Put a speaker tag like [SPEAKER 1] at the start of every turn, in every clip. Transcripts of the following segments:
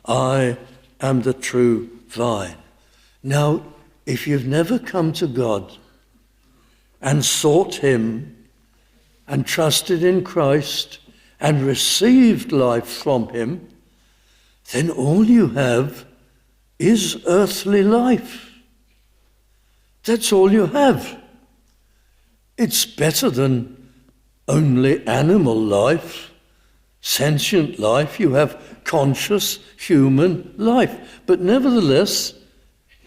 [SPEAKER 1] I am the true vine. Now, if you've never come to God and sought him and trusted in Christ and received life from him, then all you have is earthly life. That's all you have. It's better than only animal life, sentient life. You have conscious human life. But nevertheless,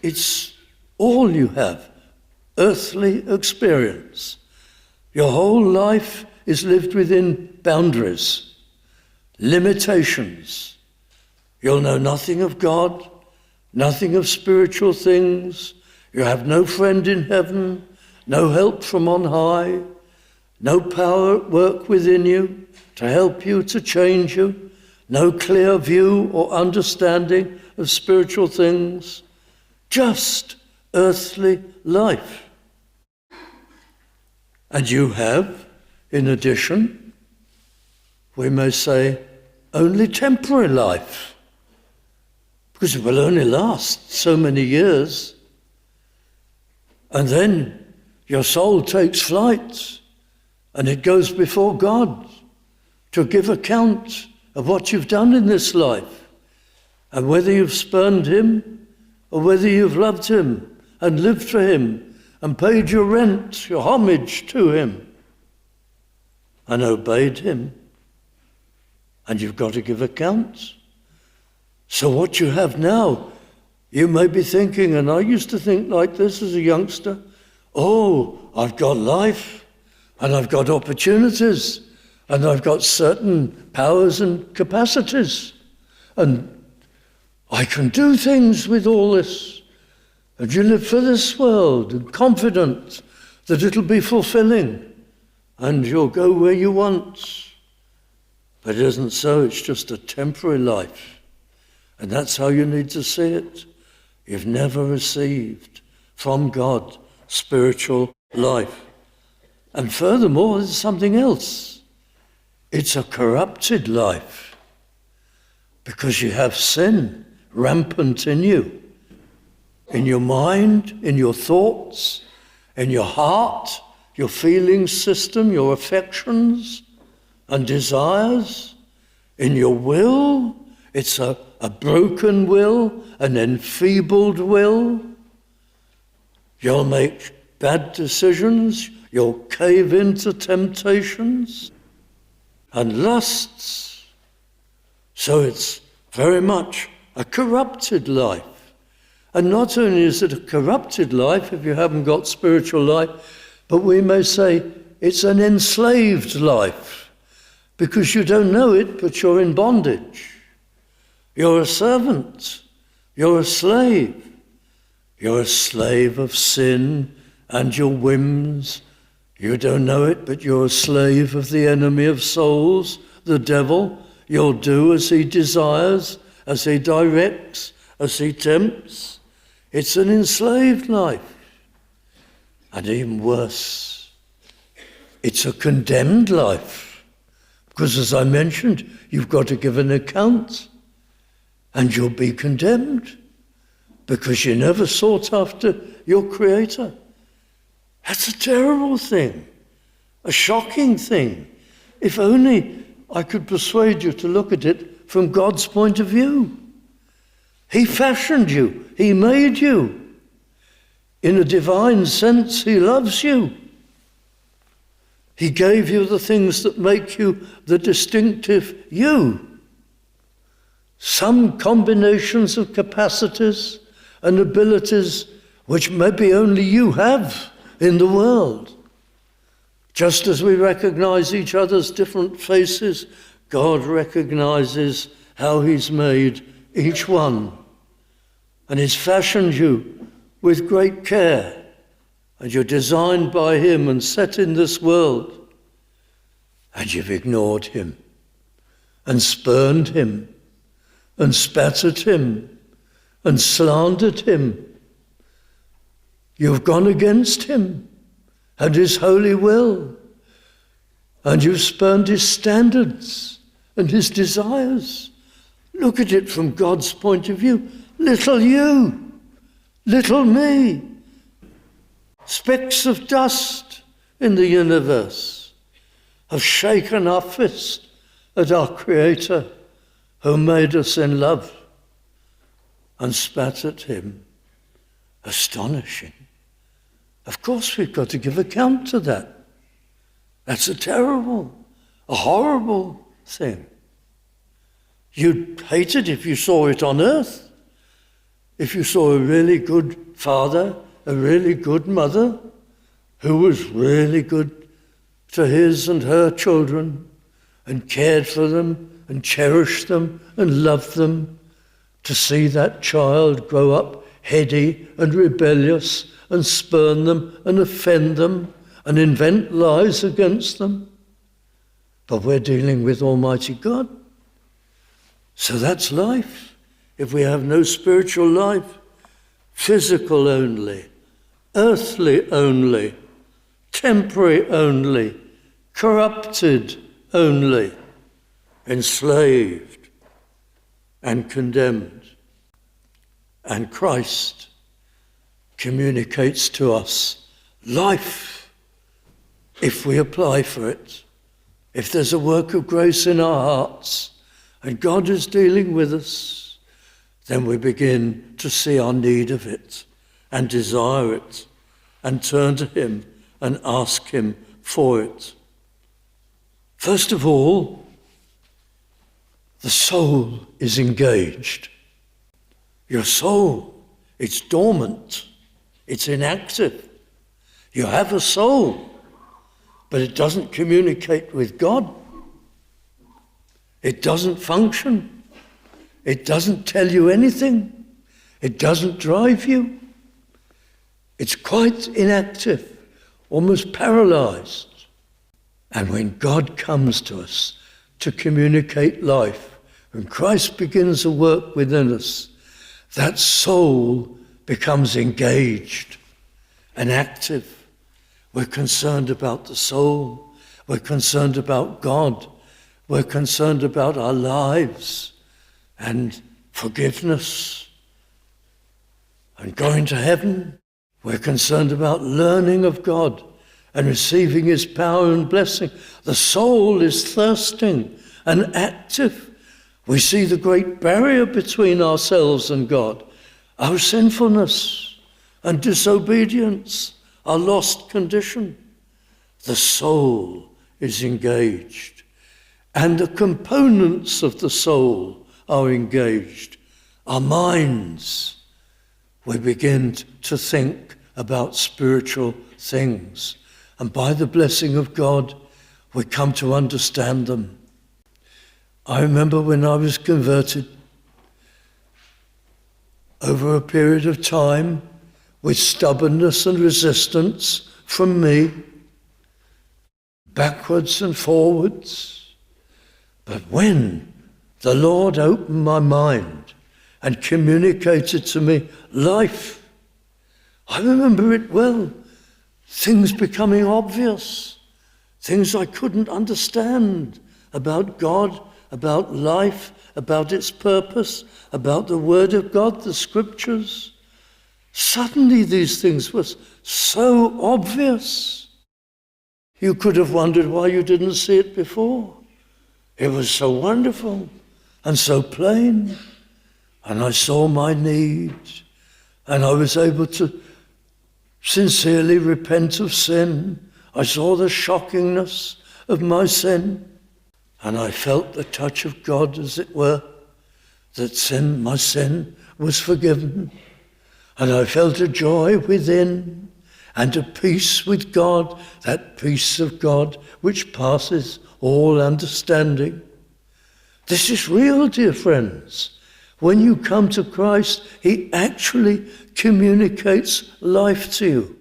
[SPEAKER 1] it's all you have, earthly experience. Your whole life is lived within boundaries, limitations. You'll know nothing of God, nothing of spiritual things. You have no friend in heaven, no help from on high, no power at work within you to help you, to change you, no clear view or understanding of spiritual things, just earthly life. And you have, in addition, we may say, only temporary life, because it will only last so many years. And then your soul takes flight and it goes before God to give account of what you've done in this life, and whether you've spurned him or whether you've loved him and lived for him and paid your rent, your homage to him, and obeyed him. And you've got to give account. So what you have now, you may be thinking, and I used to think like this as a youngster, oh, I've got life, and I've got opportunities, and I've got certain powers and capacities, and I can do things with all this. And you live for this world and confident that it'll be fulfilling and you'll go where you want. But it isn't so. It's just a temporary life. And that's how you need to see it. You've never received from God spiritual life. And furthermore, there's something else. It's a corrupted life because you have sin rampant in you, in your mind, in your thoughts, in your heart, your feeling system, your affections and desires, in your will. It's a broken will, an enfeebled will. You'll make bad decisions, you'll cave into temptations and lusts. So it's very much a corrupted life. And not only is it a corrupted life if you haven't got spiritual life, but we may say it's an enslaved life because you don't know it, but you're in bondage. You're a servant. You're a slave. You're a slave of sin and your whims. You don't know it, but you're a slave of the enemy of souls, the devil. You'll do as he desires, as he directs, as he tempts. It's an enslaved life. And even worse, it's a condemned life. Because as I mentioned, you've got to give an account and you'll be condemned because you never sought after your Creator. That's a terrible thing, a shocking thing. If only I could persuade you to look at it from God's point of view. He fashioned you. He made you. In a divine sense, he loves you. He gave you the things that make you the distinctive you. Some combinations of capacities and abilities which maybe only you have in the world. Just as we recognize each other's different faces, God recognizes how he's made each one. And he's fashioned you with great care. And you're designed by him and set in this world. And you've ignored him and spurned him and spat at him and slandered him. You've gone against him and his holy will. And you've spurned his standards and his desires. Look at it from God's point of view. Little you, little me, specks of dust in the universe, have shaken our fist at our Creator who made us in love and spat at him. Astonishing. Of course we've got to give account to that. That's a terrible, a horrible thing. You'd hate it if you saw it on earth. If you saw a really good father, a really good mother, who was really good to his and her children and cared for them and cherished them and loved them, to see that child grow up heady and rebellious and spurn them and offend them and invent lies against them. But we're dealing with Almighty God. So that's life. If we have no spiritual life, physical only, earthly only, temporary only, corrupted only, enslaved and condemned. And Christ communicates to us life if we apply for it. If there's a work of grace in our hearts and God is dealing with us, then we begin to see our need of it and desire it and turn to him and ask him for it. First of all, the soul is engaged. Your soul, it's dormant, it's inactive. You have a soul, but it doesn't communicate with God. It doesn't function. It doesn't tell you anything. It doesn't drive you. It's quite inactive, almost paralyzed. And when God comes to us to communicate life, when Christ begins to work within us, that soul becomes engaged and active. We're concerned about the soul. We're concerned about God. We're concerned about our lives and forgiveness and going to heaven. We're concerned about learning of God and receiving his power and blessing. The soul is thirsting and active. We see the great barrier between ourselves and God, our sinfulness and disobedience, our lost condition. The soul is engaged, and the components of the soul are engaged. Our minds, we begin to think about spiritual things, and by the blessing of God, we come to understand them. I remember when I was converted, over a period of time, with stubbornness and resistance from me, backwards and forwards. But when the Lord opened my mind and communicated to me life, I remember it well, things becoming obvious, things I couldn't understand about God, about life, about its purpose, about the Word of God, the Scriptures. Suddenly these things were so obvious. You could have wondered why you didn't see it before. It was so wonderful and so plain. And I saw my need, and I was able to sincerely repent of sin. I saw the shockingness of my sin. And I felt the touch of God, as it were, that my sin was forgiven. And I felt a joy within and a peace with God, that peace of God which passes all understanding. This is real, dear friends. When you come to Christ, he actually communicates life to you.